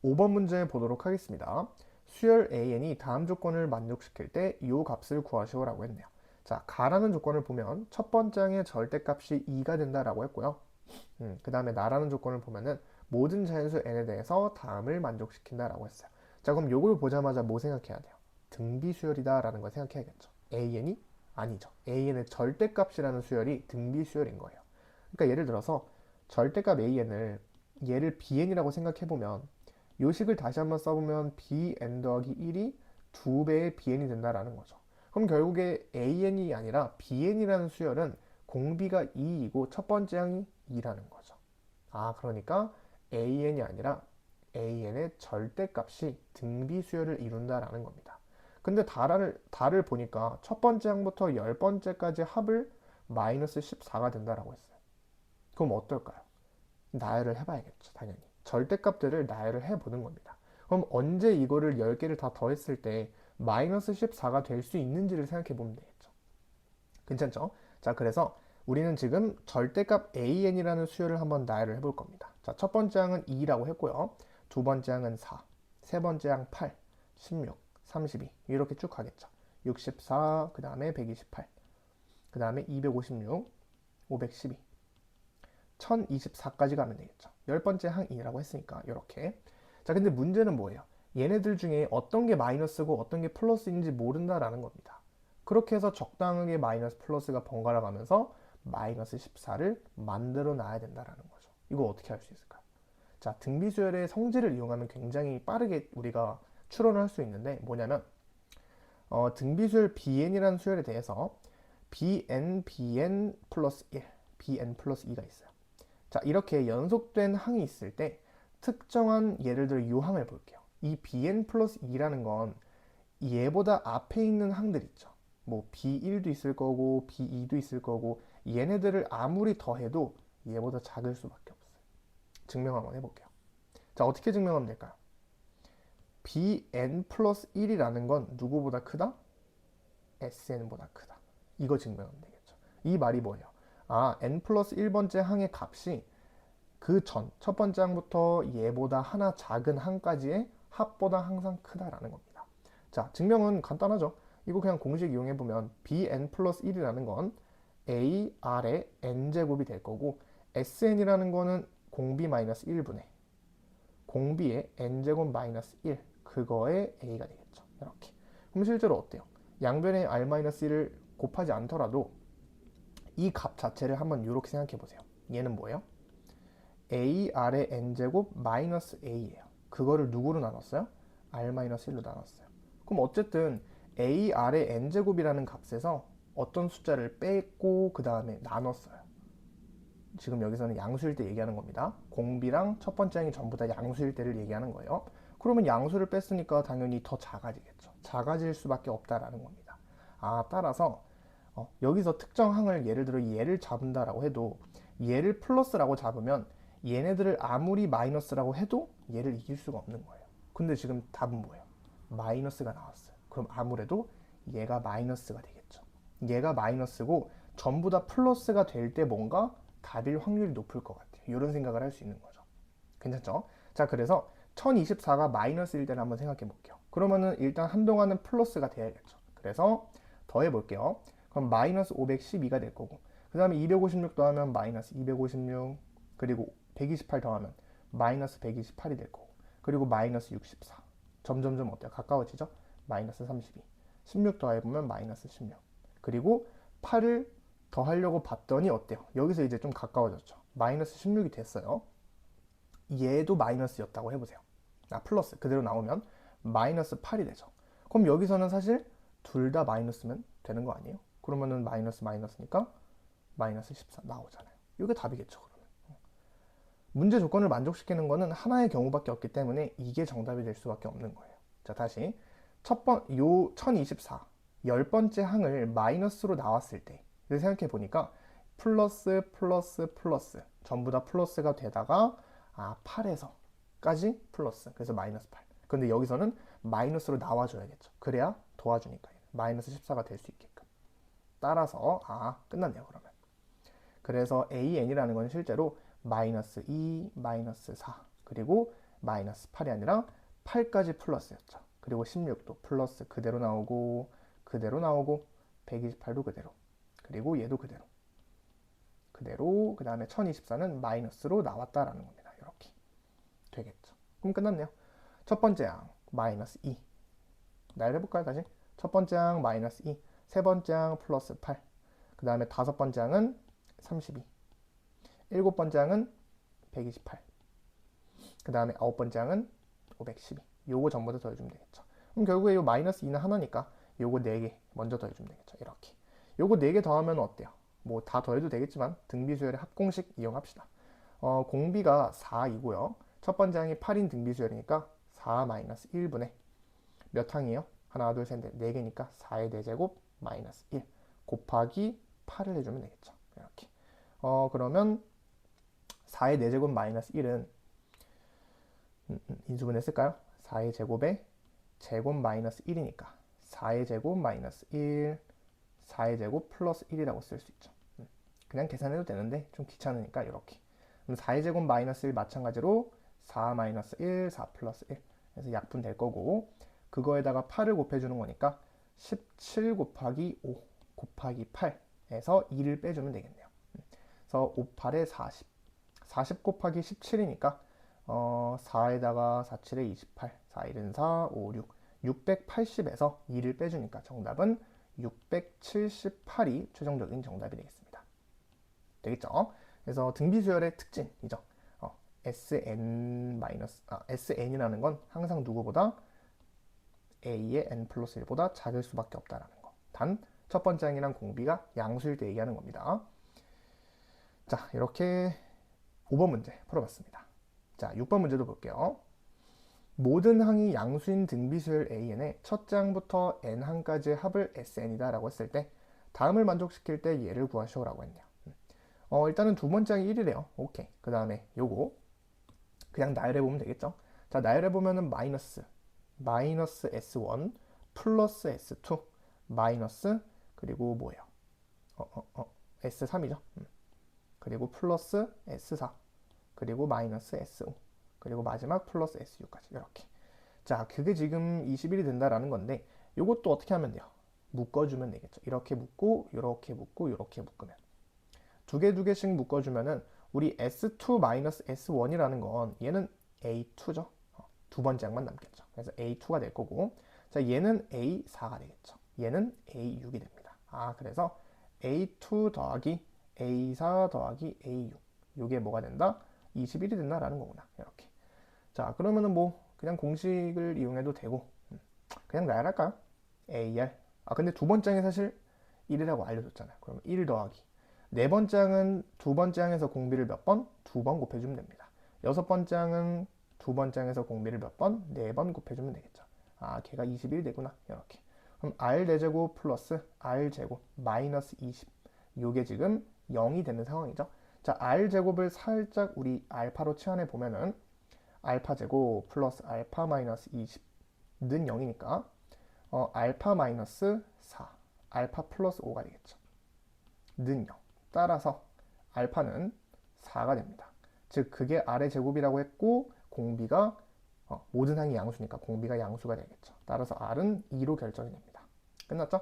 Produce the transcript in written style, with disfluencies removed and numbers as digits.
5번 문제 보도록 하겠습니다. 수열 AN이 다음 조건을 만족시킬 때 이 값을 구하시오라고 했네요. 자, 가라는 조건을 보면 첫 번째 항의 절대값이 2가 된다라고 했고요. 그 다음에 나라는 조건을 보면은 모든 자연수 n에 대해서 다음을 만족시킨다라고 했어요. 자, 그럼 요걸 보자마자 뭐 생각해야 돼요? 등비수열이다라는 걸 생각해야겠죠. AN이 아니죠. AN의 절대값이라는 수열이 등비수열인 거예요. 그러니까 예를 들어서 절대값 AN을 얘를 BN이라고 생각해보면 요 식을 다시 한번 써보면 bn 더하기 1이 2배의 bn이 된다라는 거죠. 그럼 결국에 an이 아니라 bn이라는 수열은 공비가 2이고 첫 번째 항이 2라는 거죠. 아, 그러니까 an이 아니라 an의 절대값이 등비 수열을 이룬다라는 겁니다. 근데 달을 보니까 첫 번째 항부터 열 번째까지 합을 마이너스 14가 된다라고 했어요. 그럼 어떨까요? 나열을 해봐야겠죠, 당연히. 절대값들을 나열을 해보는 겁니다. 그럼 언제 이거를 10개를 다 더했을 때 마이너스 14가 될 수 있는지를 생각해보면 되겠죠. 괜찮죠? 자, 그래서 우리는 지금 절대값 an이라는 수열을 한번 나열을 해볼 겁니다. 자, 첫 번째 항은 2라고 했고요. 두 번째 항은 4, 세 번째 항 8, 16, 32 이렇게 쭉 가겠죠. 64, 그 다음에 128, 그 다음에 256, 512, 1024까지 가면 되겠죠. 열 번째 항이라고 했으니까 이렇게. 자, 근데 문제는 뭐예요? 얘네들 중에 어떤 게 마이너스고 어떤 게 플러스인지 모른다라는 겁니다. 그렇게 해서 적당하게 마이너스 플러스가 번갈아 가면서 마이너스 14를 만들어 놔야 된다라는 거죠. 이거 어떻게 할 수 있을까요? 자, 등비수열의 성질을 이용하면 굉장히 빠르게 우리가 추론을 할 수 있는데 뭐냐면 등비수열 bn이라는 수열에 대해서 bn 플러스 1, bn 플러스 2가 있어요. 자, 이렇게 연속된 항이 있을 때 특정한 예를 들어 이 항을 볼게요. 이 bn 플러스 2라는 건 얘보다 앞에 있는 항들 있죠. 뭐 b1도 있을 거고 b2도 있을 거고 얘네들을 아무리 더해도 얘보다 작을 수밖에 없어요. 증명 한번 해볼게요. 자, 어떻게 증명하면 될까요? bn 플러스 1이라는 건 누구보다 크다? sn보다 크다. 이거 증명하면 되겠죠. 이 말이 뭐예요? 아, n 플러스 1번째 항의 값이 그 전, 첫 번째 항부터 얘보다 하나 작은 항까지의 합보다 항상 크다라는 겁니다. 자, 증명은 간단하죠. 이거 그냥 공식 이용해보면 bn 플러스 1이라는 건 a, r의 n제곱이 될 거고 sn이라는 거는 공비 마이너스 1분의 공비의 n제곱 마이너스 1 그거의 a가 되겠죠. 이렇게. 그럼 실제로 어때요? 양변에 r-1을 곱하지 않더라도 이 값 자체를 한번 이렇게 생각해 보세요. 얘는 뭐예요? ar의 n제곱 마이너스 a예요. 그거를 누구로 나눴어요? r-1로 나눴어요. 그럼 어쨌든 ar의 n제곱이라는 값에서 어떤 숫자를 뺐고 그 다음에 나눴어요. 지금 여기서는 양수일 때 얘기하는 겁니다. 공비랑 첫 번째 항이 전부 다 양수일 때를 얘기하는 거예요. 그러면 양수를 뺐으니까 당연히 더 작아지겠죠. 작아질 수밖에 없다라는 겁니다. 아, 따라서 여기서 특정 항을 예를 들어 얘를 잡는다라고 해도 얘를 플러스라고 잡으면 얘네들을 아무리 마이너스라고 해도 얘를 이길 수가 없는 거예요. 근데 지금 답은 뭐예요? 마이너스가 나왔어요. 그럼 아무래도 얘가 마이너스가 되겠죠. 얘가 마이너스고 전부 다 플러스가 될 때 뭔가 답일 확률이 높을 것 같아요. 이런 생각을 할 수 있는 거죠. 괜찮죠? 자, 그래서 1024가 마이너스일 때를 한번 생각해 볼게요. 그러면은 일단 한동안은 플러스가 돼야겠죠. 그래서 더해 볼게요. 그럼 마이너스 512가 될 거고, 그 다음에 256 더하면 마이너스 256, 그리고 128 더하면 마이너스 128이 될 거고, 그리고 마이너스 64. 점점점 어때요? 가까워지죠? 마이너스 32. 16 더해보면 마이너스 16. 그리고 8을 더하려고 봤더니 어때요? 여기서 이제 좀 가까워졌죠. 마이너스 16이 됐어요. 얘도 마이너스였다고 해보세요. 아, 플러스 그대로 나오면 마이너스 8이 되죠. 그럼 여기서는 사실 둘 다 마이너스면 되는 거 아니에요? 그러면은 마이너스 마이너스니까 마이너스 14 나오잖아요. 이게 답이겠죠, 그러면. 문제 조건을 만족시키는 거는 하나의 경우밖에 없기 때문에 이게 정답이 될 수밖에 없는 거예요. 자, 다시 요 1024, 열 번째 항을 마이너스로 나왔을 때 생각해 보니까 플러스 플러스 플러스 전부 다 플러스가 되다가 8에서까지 플러스, 그래서 마이너스 8. 근데 여기서는 마이너스로 나와줘야겠죠. 그래야 도와주니까 마이너스 14가 될 수 있게끔. 따라서 끝났네요, 그러면. 그래서 AN이라는 건 실제로 마이너스 2, 마이너스 4, 그리고 마이너스 8이 아니라 8까지 플러스였죠. 그리고 16도 플러스 그대로 나오고 128도 그대로, 그리고 얘도 그대로, 그 다음에 1024는 마이너스로 나왔다라는 겁니다. 이렇게 되겠죠. 그럼 끝났네요. 첫 번째 항 마이너스 2. 나열해볼까요? 다시. 첫 번째 항 마이너스 2, 세 번째 항 플러스 8, 그 다음에 다섯 번째 항은 32, 일곱 번째 항은 128, 그 다음에 아홉 번째 항은 512. 요거 전부 다 더해주면 되겠죠. 그럼 결국에 요 마이너스 2는 하나니까 요거 4개 먼저 더해주면 되겠죠. 이렇게. 요거 4개 더하면 어때요? 뭐 다 더해도 되겠지만 등비수열의 합공식 이용합시다. 공비가 4이고요. 첫 번째 항이 8인 등비수열이니까 4 마이너스 1분의 몇 항이에요? 하나, 둘, 셋, 넷, 4개니까 4의 4제곱 마이너스 1 곱하기 8을 해주면 되겠죠. 이렇게. 그러면 4의 4제곱 마이너스 1은 인수분해했을까요? 4의 제곱에 제곱 마이너스 1이니까 4의 제곱 마이너스 1, 4의 제곱 플러스 1이라고 쓸 수 있죠. 그냥 계산해도 되는데 좀 귀찮으니까 이렇게. 그럼 4의 제곱 마이너스 1 마찬가지로 4 마이너스 1, 4 플러스 1 그래서 약분 될 거고, 그거에다가 8을 곱해주는 거니까 17 곱하기 5 곱하기 8에서 2를 빼주면 되겠네요. 그래서 5, 8에 40. 40 곱하기 17이니까 4에다가 4, 7에 28, 4, 1은 4, 5, 6, 680에서 2를 빼주니까 정답은 678이 최종적인 정답이 되겠습니다. 되겠죠? 그래서 등비수열의 특징이죠. SN이라는 건 항상 누구보다 A의 n 플러스 1보다 작을 수밖에 없다라는 거. 단 첫 번째 항이랑 공비가 양수일 때 얘기하는 겁니다. 자, 이렇게 5번 문제 풀어봤습니다. 자, 6번 문제도 볼게요. 모든 항이 양수인 등비수열 AN의 첫 장부터 n항까지의 합을 SN이다 라고 했을 때 다음을 만족시킬 때 얘를 구하시오라고 했네요. 일단은 두 번째 항이 1이래요. 오케이. 그 다음에 요거 그냥 나열해보면 되겠죠. 자, 나열해보면은 마이너스 S1 플러스 S2 마이너스 그리고 뭐예요? S3이죠. 그리고 플러스 S4 그리고 마이너스 S5 그리고 마지막 플러스 S6까지 이렇게. 자, 그게 지금 21이 된다라는 건데 요것도 어떻게 하면 돼요? 묶어주면 되겠죠. 이렇게 묶고 이렇게 묶고 이렇게 묶으면 두 개씩 묶어주면은 우리 S2 마이너스 S1이라는 건 얘는 A2죠. 두 번째 항만 남겠죠. 그래서 A2가 될 거고, 자, 얘는 A4가 되겠죠. 얘는 A6이 됩니다. 그래서 A2 더하기 A4 더하기 A6 이게 뭐가 된다? 21이 된다라는 거구나. 이렇게. 자, 그러면은 뭐 그냥 공식을 이용해도 되고 그냥 나열할까요? AR. 근데 두 번째 항이 사실 1이라고 알려줬잖아요. 그러면 1 더하기 네 번째 항은 두 번째 항에서 공비를 몇 번? 2번 곱해주면 됩니다. 여섯 번째 항은 두 번째 항에서 공비를 몇 번? 4번 곱해주면 되겠죠. 걔가 21이 되구나. 이렇게. 그럼 R4제곱 플러스 R제곱 마이너스 20. 요게 지금 0이 되는 상황이죠. 자, R제곱을 살짝 우리 알파로 치환해 보면은 알파제곱 플러스 알파 마이너스 20는 0이니까 알파 마이너스 4, 알파 플러스 5가 되겠죠. 는 0. 따라서 알파는 4가 됩니다. 즉 그게 R의 제곱이라고 했고 공비가 모든 항이 양수니까 공비가 양수가 되겠죠. 따라서 R은 2로 결정이 됩니다. 끝났죠?